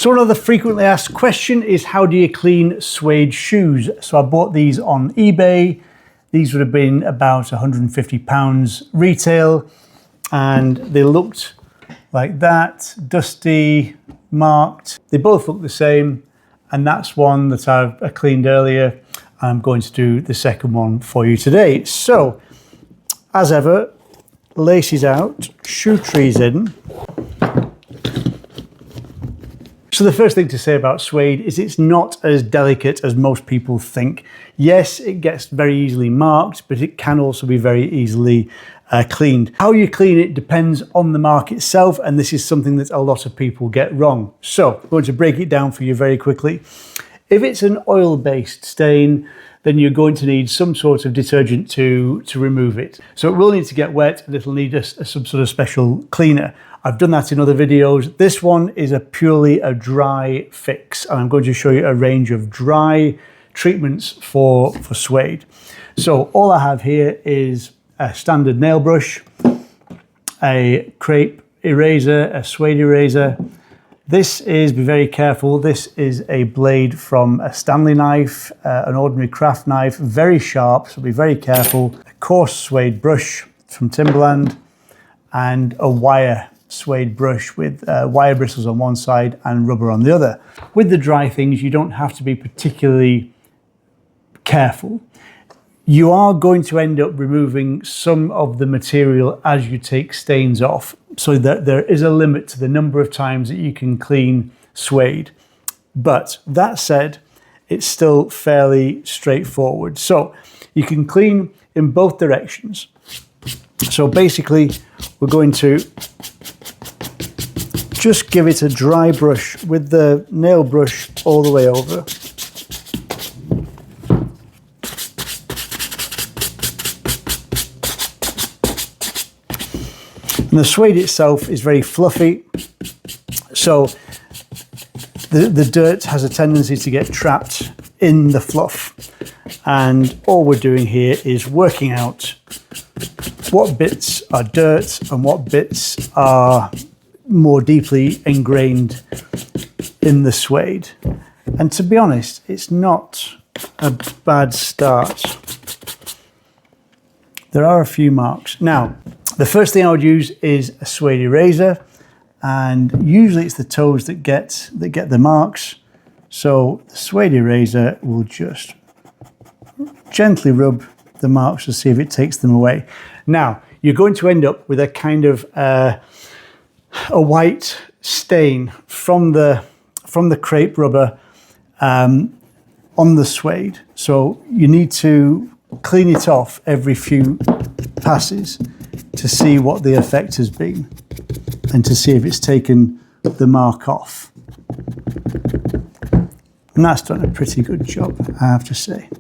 So another frequently asked question is, how do you clean suede shoes? So I bought these on eBay. These would have been about £150 retail, and they looked like that, dusty, marked. They both look the same, and that's one that I cleaned earlier. I'm going to do the second one for you today. So, as ever, laces out, shoe trees in. So the first thing to say about suede is it's not as delicate as most people think. Yes, it gets very easily marked, but it can also be very easily cleaned. How you clean it depends on the mark itself, and this is something that a lot of people get wrong. So I'm going to break it down for you very quickly. If it's an oil-based stain, then you're going to need some sort of detergent to remove it. So it will need to get wet, and it'll need some sort of special cleaner. I've done that in other videos. This one is purely a dry fix, and I'm going to show you a range of dry treatments for suede. So all I have here is a standard nail brush, a crepe eraser, a suede eraser. This is, be very careful, this is a blade from a Stanley knife, an ordinary craft knife, very sharp, so be very careful. A coarse suede brush from Timberland, and a wire suede brush with wire bristles on one side and rubber on the other. With the dry things, you don't have to be particularly careful. You are going to end up removing some of the material as you take stains off, so that there is a limit to the number of times that you can clean suede. But that said, it's still fairly straightforward. So you can clean in both directions. So basically, we're going to just give it a dry brush with the nail brush all the way over. And the suede itself is very fluffy, so the dirt has a tendency to get trapped in the fluff. And all we're doing here is working out what bits are dirt and what bits are more deeply ingrained in the suede. And to be honest, it's not a bad start. There are a few marks. Now, the first thing I would use is a suede eraser, and usually it's the toes that get the marks. So the suede eraser will just gently rub the marks to see if it takes them away. Now, you're going to end up with a kind of a white stain from the crepe rubber on the suede. So you need to clean it off every few passes to see what the effect has been and to see if it's taken the mark off. And that's done a pretty good job, I have to say.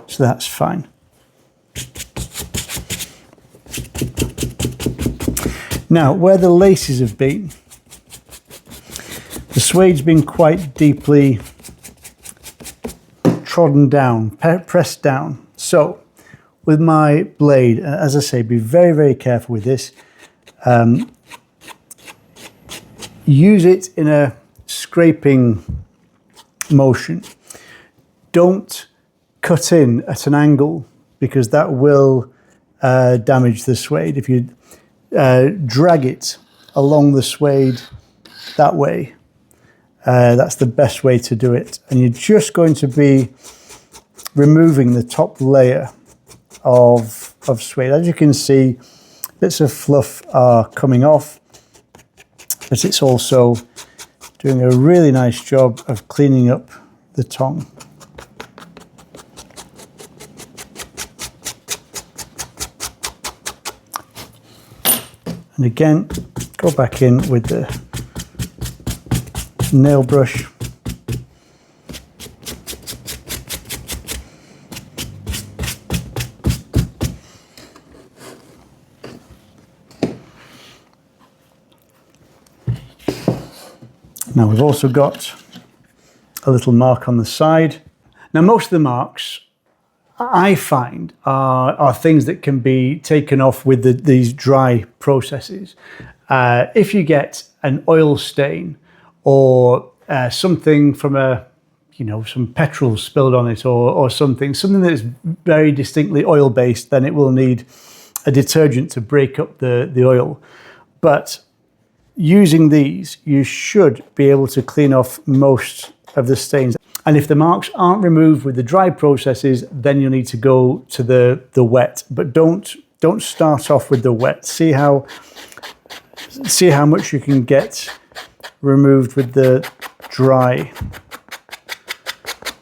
So that's fine. Now, where the laces have been, the suede's been quite deeply trodden down, pressed down. So with my blade, as I say, be very, very careful with this. Use it in a scraping motion. Don't cut in at an angle, because that will damage the suede. If you drag it along the suede that way, that's the best way to do it. And you're just going to be removing the top layer of suede. As you can see, bits of fluff are coming off, but it's also doing a really nice job of cleaning up the tongue. And again, go back in with the nail brush. Now we've also got a little mark on the side. Now most of the marks I find are things that can be taken off with these dry processes. If you get an oil stain or something from some petrol spilled on it or something that's very distinctly oil based, then it will need a detergent to break up the oil. But using these, you should be able to clean off most of the stains. And if the marks aren't removed with the dry processes, then you'll need to go to the wet. But don't start off with the wet. See how much you can get removed with the dry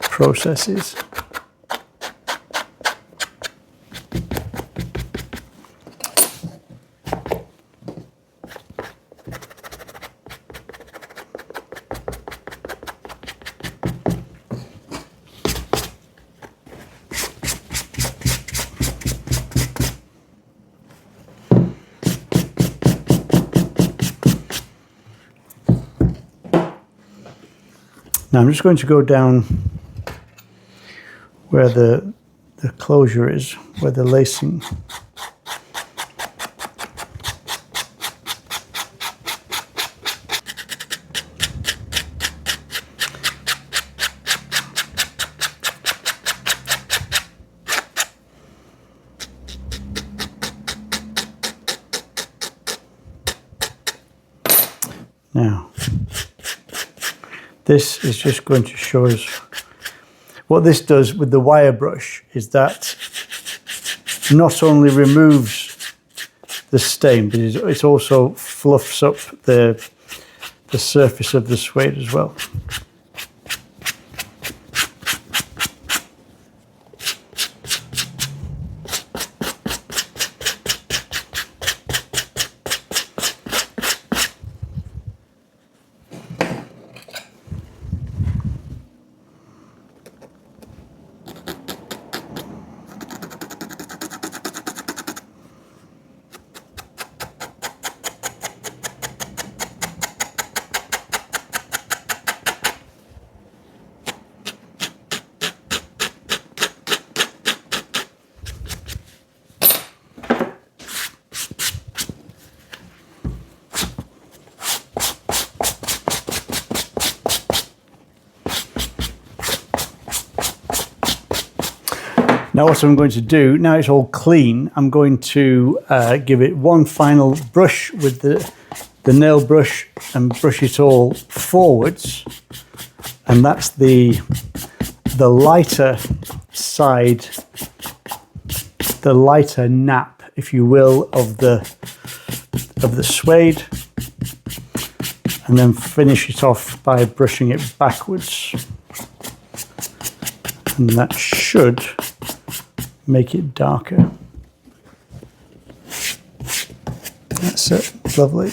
processes. Now I'm just going to go down where the closure is, where the lacing. Now, this is just going to show us what this does with the wire brush is that not only removes the stain, but it also fluffs up the surface of the suede as well. Now what I'm going to do, now it's all clean, I'm going to give it one final brush with the nail brush and brush it all forwards. And that's the lighter side, the lighter nap, if you will, of the suede. And then finish it off by brushing it backwards. And that should make it darker. That's it, lovely.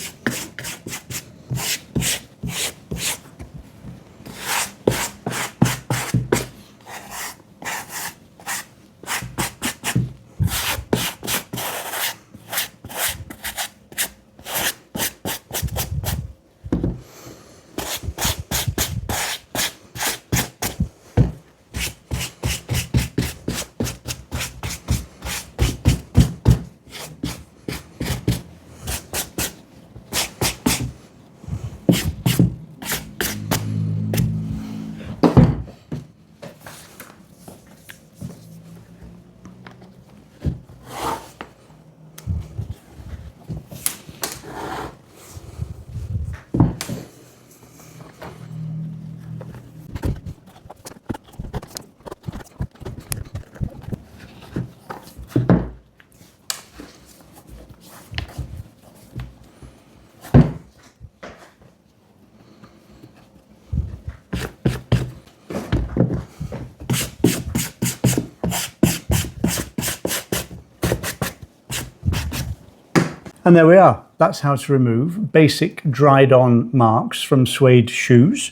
And there we are. That's how to remove basic dried on marks from suede shoes.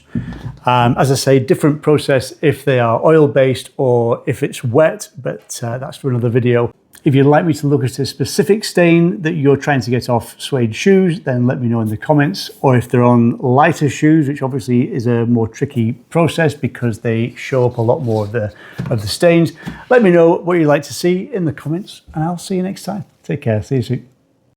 As I say, different process if they are oil based or if it's wet, but that's for another video. If you'd like me to look at a specific stain that you're trying to get off suede shoes, then let me know in the comments. Or if they're on lighter shoes, which obviously is a more tricky process because they show up a lot more of the stains, let me know what you'd like to see in the comments, and I'll see you next time. Take care. See you soon.